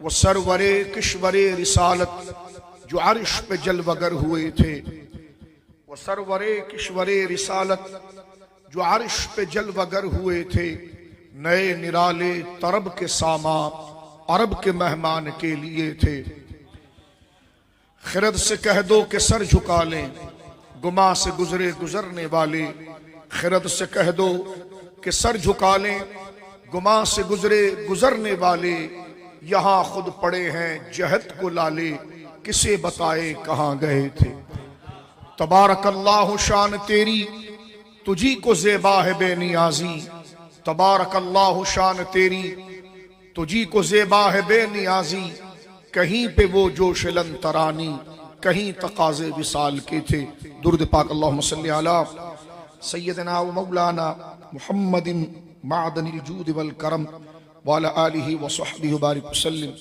वो सरवरे किश्वरे रिसालत जो अर्श पे जलवगर हुए थे। वो सरवरे किश्वरे रिसालत जो अर्श पे जलवगर हुए थे। नए निराले तरब के सामा अरब के मेहमान के लिए थे। खिरद से कह दो कि सर झुका लें गुमा से गुजरे गुजरने वाले। खिरद से कह दो कि सर झुका लें गुमा से गुजरे गुजरने वाले। यहाँ खुद पड़े हैं जहद को लाले किसे बताए कहाँ गए थे। तबारकल्लाहु शान तेरी तुझी को ज़ेबा है बेनियाजी। तबारकल्लाहु शान तेरी तुझी को ज़ेबा है बेनियाजी। कहीं पे वो जोश लन तरानी कहीं तकाज़े विसाल के थे। दुरूद पाक अल्लाहुम्मा सल्ली अला सय्यदना व मौलाना मुहम्मदिन मादनिल जूद वल करम व अला आलिहि व सहबिहि व बारिक वसल्लम।